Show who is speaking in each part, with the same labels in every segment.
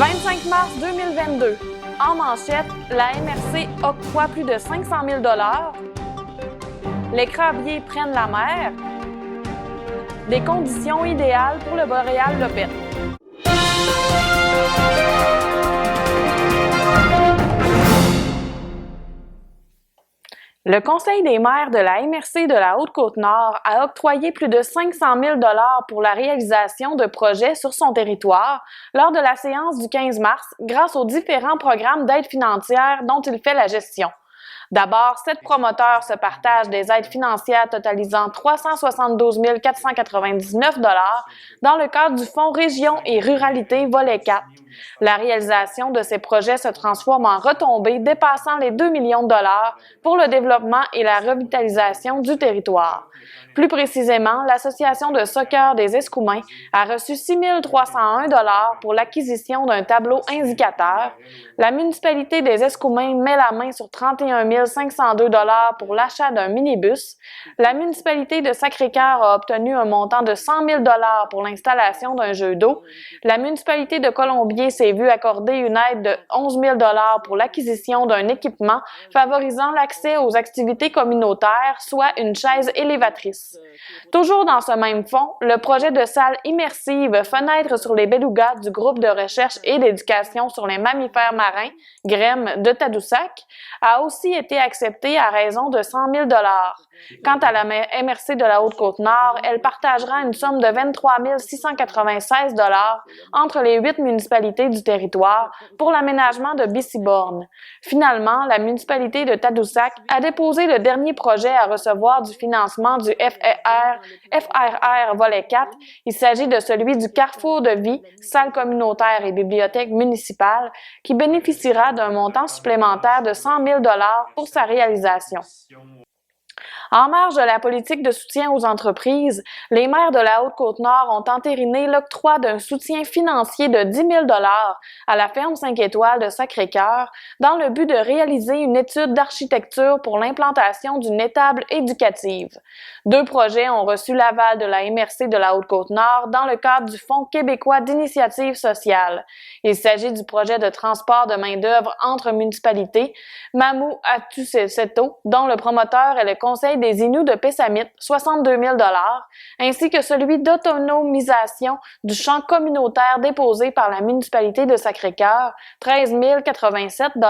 Speaker 1: 25 mars 2022. En manchette, la MRC octroie plus de 500 000 $. Les crabiers prennent la mer. Des conditions idéales pour le boréal Lopette. Le Conseil des maires de la MRC de la Haute-Côte-Nord a octroyé plus de 500 000 $ pour la réalisation de projets sur son territoire lors de la séance du 15 mars grâce aux différents programmes d'aide financière dont il fait la gestion. D'abord, 7 promoteurs se partagent des aides financières totalisant 372 499 $ dans le cadre du Fonds Région et Ruralité volet 4. La réalisation de ces projets se transforme en retombées dépassant les 2 millions de $ pour le développement et la revitalisation du territoire. Plus précisément, l'Association de soccer des Escoumins a reçu 6 301 $ pour l'acquisition d'un tableau indicateur. La municipalité des Escoumins met la main sur 31 502 $ pour l'achat d'un minibus. La municipalité de Sacré-Cœur a obtenu un montant de 100 000 $ pour l'installation d'un jeu d'eau. La municipalité de Colombier s'est vue accorder une aide de 11 000 $ pour l'acquisition d'un équipement favorisant l'accès aux activités communautaires, soit une chaise élévatrice. Toujours dans ce même fonds, le projet de salle immersive Fenêtres sur les belugas du groupe de recherche et d'éducation sur les mammifères marins, GREM de Tadoussac, a aussi été accepté à raison de 100 000 $. Quant à la MRC de la Haute-Côte-Nord, elle partagera une somme de 23 696 $ entre les 8 municipalités du territoire pour l'aménagement de Bissiborne. Finalement, la municipalité de Tadoussac a déposé le dernier projet à recevoir du financement du FRR volet 4. Il s'agit de celui du Carrefour de vie, salle communautaire et bibliothèque municipale, qui bénéficiera d'un montant supplémentaire de 100 000 $ pour sa réalisation. En marge de la politique de soutien aux entreprises, les maires de la Haute-Côte-Nord ont entériné l'octroi d'un soutien financier de 10 000 $ à la ferme 5 étoiles de Sacré-Cœur dans le but de réaliser une étude d'architecture pour l'implantation d'une étable éducative. 2 projets ont reçu l'aval de la MRC de la Haute-Côte-Nord dans le cadre du Fonds québécois d'initiative sociale. Il s'agit du projet de transport de main-d'œuvre entre municipalités Mamou-Atuseto, dont le promoteur est le Conseil des Inuits de Pessamit, 62 000 $, ainsi que celui d'autonomisation du champ communautaire déposé par la municipalité de Sacré-Cœur, 13 087 $.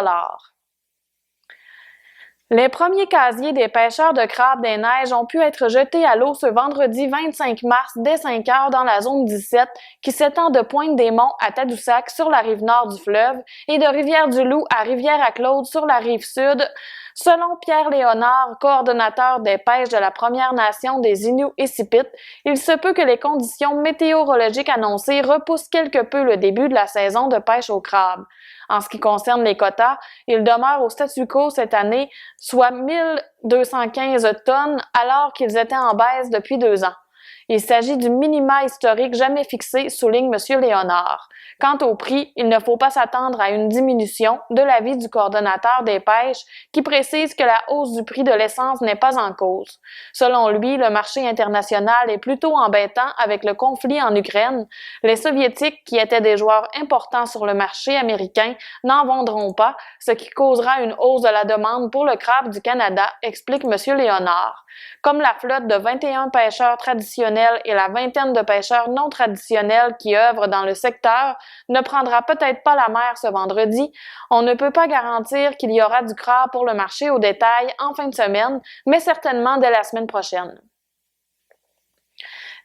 Speaker 1: Les premiers casiers des pêcheurs de crabes des neiges ont pu être jetés à l'eau ce vendredi 25 mars dès 5 heures dans la zone 17 qui s'étend de Pointe-des-Monts à Tadoussac sur la rive nord du fleuve et de Rivière-du-Loup à Rivière-à-Claude sur la rive sud. Selon Pierre Léonard, coordonnateur des pêches de la Première Nation des Inuits Issipitt, il se peut que les conditions météorologiques annoncées repoussent quelque peu le début de la saison de pêche au crabe. En ce qui concerne les quotas, ils demeurent au statu quo cette année, soit 1215 tonnes, alors qu'ils étaient en baisse depuis 2 ans. Il s'agit du minima historique jamais fixé, souligne M. Léonard. Quant au prix, il ne faut pas s'attendre à une diminution, de l'avis du coordonnateur des pêches, qui précise que la hausse du prix de l'essence n'est pas en cause. Selon lui, le marché international est plutôt embêtant avec le conflit en Ukraine. Les Soviétiques, qui étaient des joueurs importants sur le marché américain, n'en vendront pas, ce qui causera une hausse de la demande pour le crabe du Canada, explique M. Léonard. Comme la flotte de 21 pêcheurs traditionnels et la vingtaine de pêcheurs non traditionnels qui œuvrent dans le secteur ne prendra peut-être pas la mer ce vendredi, on ne peut pas garantir qu'il y aura du crabe pour le marché au détail en fin de semaine, mais certainement dès la semaine prochaine.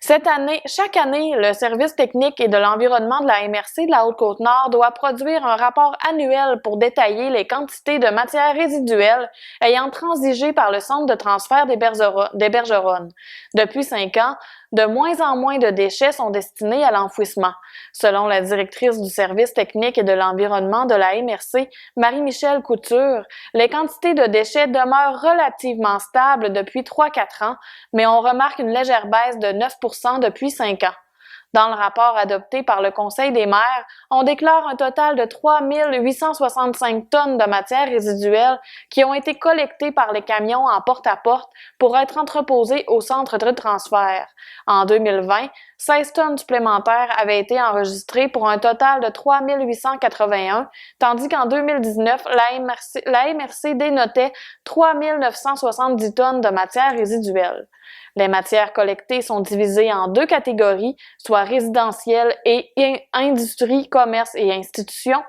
Speaker 1: Chaque année, le service technique et de l'environnement de la MRC de la Haute-Côte-Nord doit produire un rapport annuel pour détailler les quantités de matières résiduelles ayant transigé par le centre de transfert des Bergeronnes. Depuis 5 ans, de moins en moins de déchets sont destinés à l'enfouissement. Selon la directrice du service technique et de l'environnement de la MRC, Marie-Michelle Couture, les quantités de déchets demeurent relativement stables depuis 3-4 ans, mais on remarque une légère baisse de 9 % depuis 5 ans. Dans le rapport adopté par le Conseil des maires, on déclare un total de 3 865 tonnes de matières résiduelles qui ont été collectées par les camions en porte-à-porte pour être entreposées au centre de transfert. En 2020, 16 tonnes supplémentaires avaient été enregistrées pour un total de 3 881, tandis qu'en 2019, la MRC dénotait 3 970 tonnes de matières résiduelles. Les matières collectées sont divisées en deux catégories, soit résidentielles et industrie, commerce et institutions.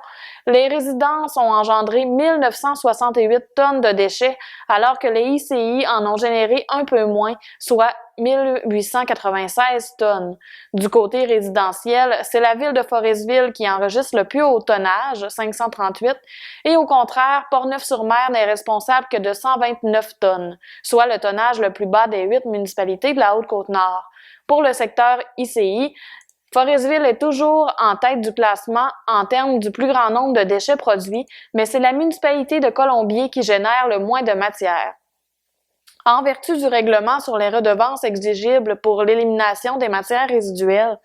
Speaker 1: Les résidences ont engendré 1968 tonnes de déchets, alors que les ICI en ont généré un peu moins, soit 1896 tonnes. Du côté résidentiel, c'est la ville de Forestville qui enregistre le plus haut tonnage, 538, et au contraire, Portneuf-sur-Mer n'est responsable que de 129 tonnes, soit le tonnage le plus bas des 8 municipalités de la Haute-Côte-Nord. Pour le secteur ICI, Forestville est toujours en tête du classement en termes du plus grand nombre de déchets produits, mais c'est la municipalité de Colombier qui génère le moins de matière. En vertu du règlement sur les redevances exigibles pour l'élimination des matières résiduelles,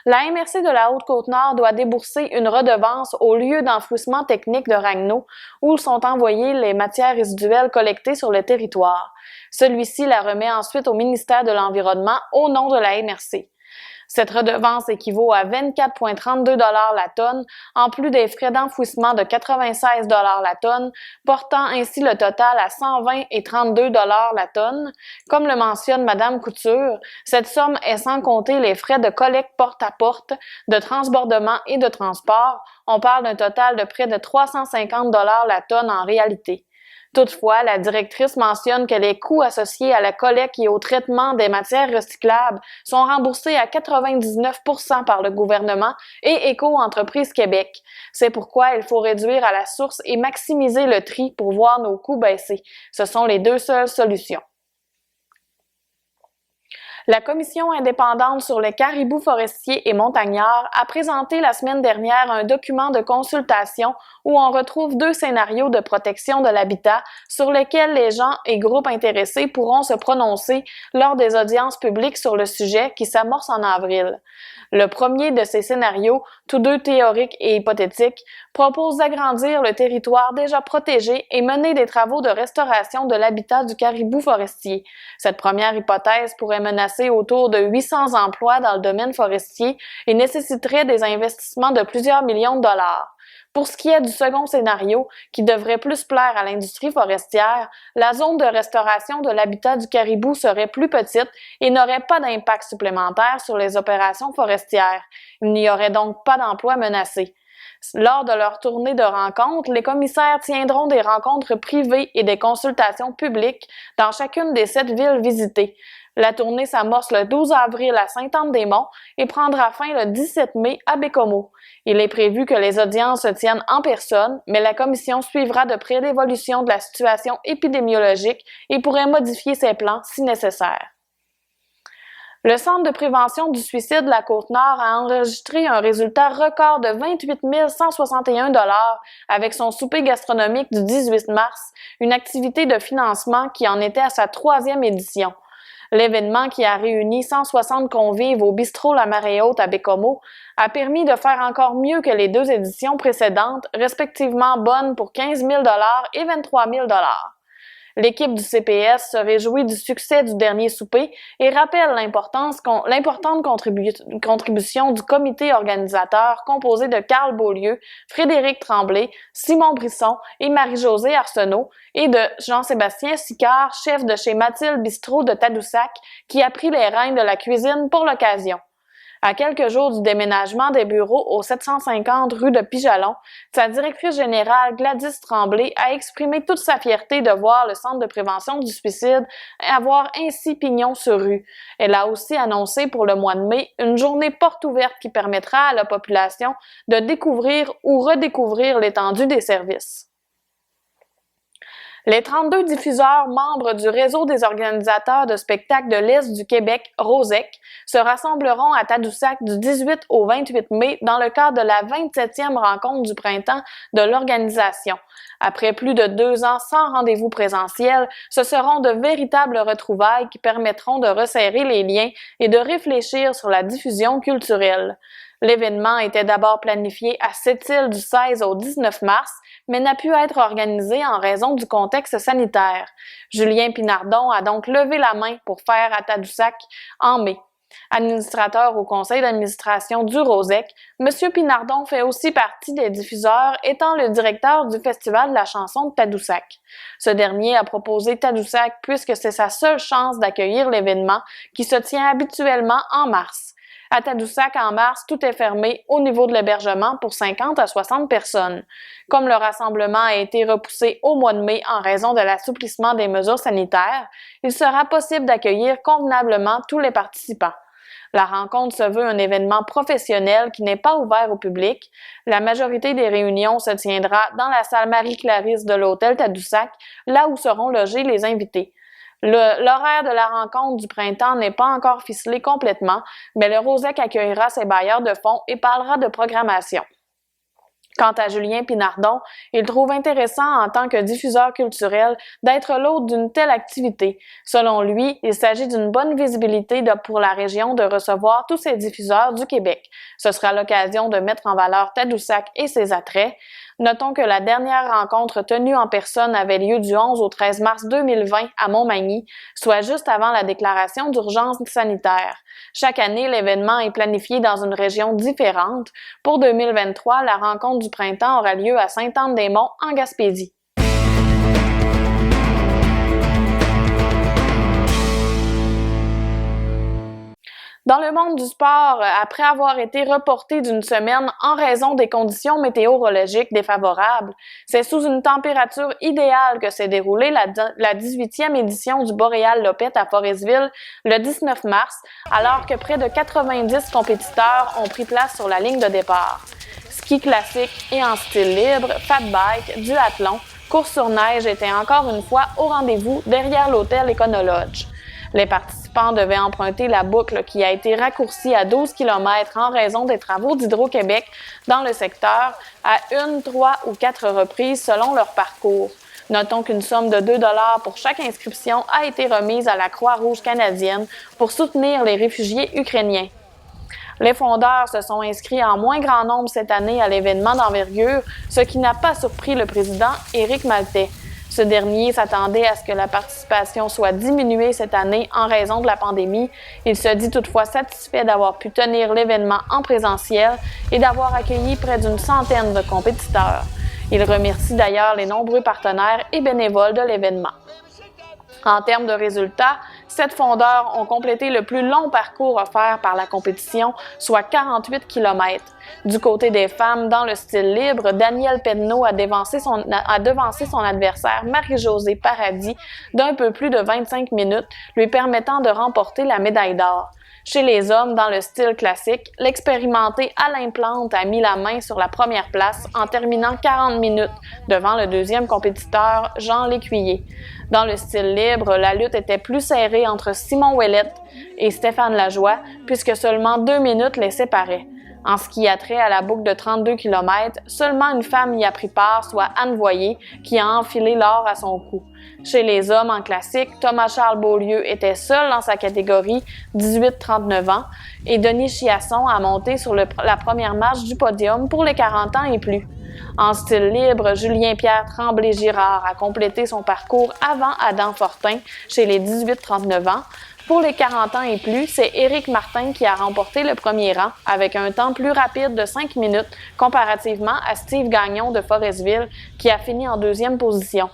Speaker 1: la MRC de la Haute-Côte-Nord doit débourser une redevance au lieu d'enfouissement technique de Ragno où sont envoyées les matières résiduelles collectées sur le territoire. Celui-ci la remet ensuite au ministère de l'Environnement au nom de la MRC. Cette redevance équivaut à 24,32 $ la tonne, en plus des frais d'enfouissement de 96 $ la tonne, portant ainsi le total à 120,32 $ la tonne. Comme le mentionne Madame Couture, cette somme est sans compter les frais de collecte porte-à-porte, de transbordement et de transport. On parle d'un total de près de 350 $ la tonne en réalité. Toutefois, la directrice mentionne que les coûts associés à la collecte et au traitement des matières recyclables sont remboursés à 99 % par le gouvernement et Éco-Entreprises Québec. C'est pourquoi il faut réduire à la source et maximiser le tri pour voir nos coûts baisser. Ce sont les deux seules solutions. La Commission indépendante sur les caribous forestiers et montagnards a présenté la semaine dernière un document de consultation où on retrouve deux scénarios de protection de l'habitat sur lesquels les gens et groupes intéressés pourront se prononcer lors des audiences publiques sur le sujet qui s'amorcent en avril. Le premier de ces scénarios, tous deux théoriques et hypothétiques, propose d'agrandir le territoire déjà protégé et mener des travaux de restauration de l'habitat du caribou forestier. Cette première hypothèse pourrait menacer autour de 800 emplois dans le domaine forestier et nécessiterait des investissements de plusieurs millions de dollars. Pour ce qui est du second scénario, qui devrait plus plaire à l'industrie forestière, la zone de restauration de l'habitat du caribou serait plus petite et n'aurait pas d'impact supplémentaire sur les opérations forestières. Il n'y aurait donc pas d'emplois menacés. Lors de leur tournée de rencontres, les commissaires tiendront des rencontres privées et des consultations publiques dans chacune des 7 villes visitées. La tournée s'amorce le 12 avril à Sainte-Anne-des-Monts et prendra fin le 17 mai à Bécomo. Il est prévu que les audiences se tiennent en personne, mais la commission suivra de près l'évolution de la situation épidémiologique et pourrait modifier ses plans si nécessaire. Le Centre de prévention du suicide de la Côte-Nord a enregistré un résultat record de 28 161 $ avec son souper gastronomique du 18 mars, une activité de financement qui en était à sa 3e édition. L'événement, qui a réuni 160 convives au bistrot La Marée Haute à Bécomo, a permis de faire encore mieux que les 2 éditions précédentes, respectivement bonnes pour 15 000 $ et 23 000 $. L'équipe du CPS se réjouit du succès du dernier souper et rappelle l'importante contribution du comité organisateur composé de Carl Beaulieu, Frédéric Tremblay, Simon Brisson et Marie-Josée Arsenault et de Jean-Sébastien Sicard, chef de chez Mathilde Bistrot de Tadoussac, qui a pris les rênes de la cuisine pour l'occasion. À quelques jours du déménagement des bureaux au 750 rue de Pijalon, sa directrice générale Gladys Tremblay a exprimé toute sa fierté de voir le Centre de prévention du suicide avoir ainsi pignon sur rue. Elle a aussi annoncé pour le mois de mai une journée porte ouverte qui permettra à la population de découvrir ou redécouvrir l'étendue des services. Les 32 diffuseurs membres du réseau des organisateurs de spectacles de l'Est du Québec, ROSEC, se rassembleront à Tadoussac du 18 au 28 mai dans le cadre de la 27e rencontre du printemps de l'organisation. Après plus de 2 ans sans rendez-vous présentiel, ce seront de véritables retrouvailles qui permettront de resserrer les liens et de réfléchir sur la diffusion culturelle. L'événement était d'abord planifié à Sept-Îles du 16 au 19 mars, mais n'a pu être organisé en raison du contexte sanitaire. Julien Pinardon a donc levé la main pour faire à Tadoussac en mai. Administrateur au conseil d'administration du ROSEC, M. Pinardon fait aussi partie des diffuseurs, étant le directeur du Festival de la chanson de Tadoussac. Ce dernier a proposé Tadoussac puisque c'est sa seule chance d'accueillir l'événement qui se tient habituellement en mars. À Tadoussac, en mars, tout est fermé au niveau de l'hébergement pour 50 à 60 personnes. Comme le rassemblement a été repoussé au mois de mai en raison de l'assouplissement des mesures sanitaires, il sera possible d'accueillir convenablement tous les participants. La rencontre se veut un événement professionnel qui n'est pas ouvert au public. La majorité des réunions se tiendra dans la salle Marie-Clarisse de l'hôtel Tadoussac, là où seront logés les invités. L'horaire de la rencontre du printemps n'est pas encore ficelé complètement, mais le ROSEC accueillera ses bailleurs de fonds et parlera de programmation. Quant à Julien Pinardon, il trouve intéressant en tant que diffuseur culturel d'être l'hôte d'une telle activité. Selon lui, il s'agit d'une bonne visibilité pour la région de recevoir tous ces diffuseurs du Québec. Ce sera l'occasion de mettre en valeur Tadoussac et ses attraits. Notons que la dernière rencontre tenue en personne avait lieu du 11 au 13 mars 2020 à Montmagny, soit juste avant la déclaration d'urgence sanitaire. Chaque année, l'événement est planifié dans une région différente. Pour 2023, la rencontre du printemps aura lieu à Sainte-Anne-des-Monts, en Gaspésie. Dans le monde du sport, après avoir été reporté d'une semaine en raison des conditions météorologiques défavorables, c'est sous une température idéale que s'est déroulée la 18e édition du Boréal Lopette à Forestville le 19 mars, alors que près de 90 compétiteurs ont pris place sur la ligne de départ. Ski classique et en style libre, fat bike, duathlon, course sur neige étaient encore une fois au rendez-vous derrière l'hôtel Econolodge. Les participants devaient emprunter la boucle qui a été raccourcie à 12 km en raison des travaux d'Hydro-Québec dans le secteur à 1, 3 ou 4 reprises selon leur parcours. Notons qu'une somme de 2 $ pour chaque inscription a été remise à la Croix-Rouge canadienne pour soutenir les réfugiés ukrainiens. Les fondeurs se sont inscrits en moins grand nombre cette année à l'événement d'envergure, ce qui n'a pas surpris le président Éric Maltais. Ce dernier s'attendait à ce que la participation soit diminuée cette année en raison de la pandémie. Il se dit toutefois satisfait d'avoir pu tenir l'événement en présentiel et d'avoir accueilli près d'une centaine de compétiteurs. Il remercie d'ailleurs les nombreux partenaires et bénévoles de l'événement. En termes de résultats, 7 fondeurs ont complété le plus long parcours offert par la compétition, soit 48 km. Du côté des femmes, dans le style libre, Danielle Pedneau a devancé son adversaire Marie-Josée Paradis d'un peu plus de 25 minutes, lui permettant de remporter la médaille d'or. Chez les hommes, dans le style classique, l'expérimenté Alain Plante a mis la main sur la première place en terminant 40 minutes devant le deuxième compétiteur Jean Lécuyer. Dans le style libre, la lutte était plus serrée entre Simon Ouellette et Stéphane Lajoie, puisque seulement 2 minutes les séparaient. En ce qui a trait à la boucle de 32 km, seulement une femme y a pris part, soit Anne Voyer, qui a enfilé l'or à son cou. Chez les hommes en classique, Thomas-Charles Beaulieu était seul dans sa catégorie 18-39 ans et Denis Chiasson a monté sur la première marche du podium pour les 40 ans et plus. En style libre, Julien-Pierre Tremblay-Girard a complété son parcours avant Adam Fortin chez les 18-39 ans. Pour les 40 ans et plus, c'est Éric Martin qui a remporté le premier rang avec un temps plus rapide de 5 minutes comparativement à Steve Gagnon de Forestville qui a fini en deuxième position.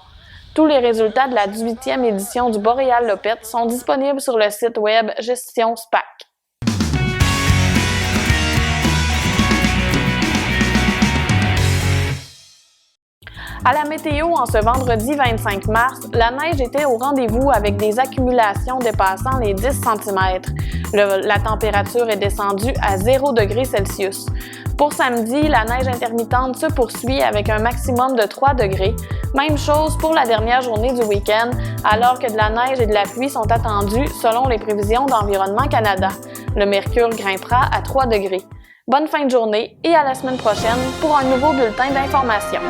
Speaker 1: Tous les résultats de la 18e édition du Boréal Lopette sont disponibles sur le site web Gestion SPAC. À la météo, en ce vendredi 25 mars, la neige était au rendez-vous avec des accumulations dépassant les 10 cm. La température est descendue à 0 degrés Celsius. Pour samedi, la neige intermittente se poursuit avec un maximum de 3 degrés. Même chose pour la dernière journée du week-end, alors que de la neige et de la pluie sont attendus selon les prévisions d'Environnement Canada. Le mercure grimpera à 3 degrés. Bonne fin de journée et à la semaine prochaine pour un nouveau bulletin d'information.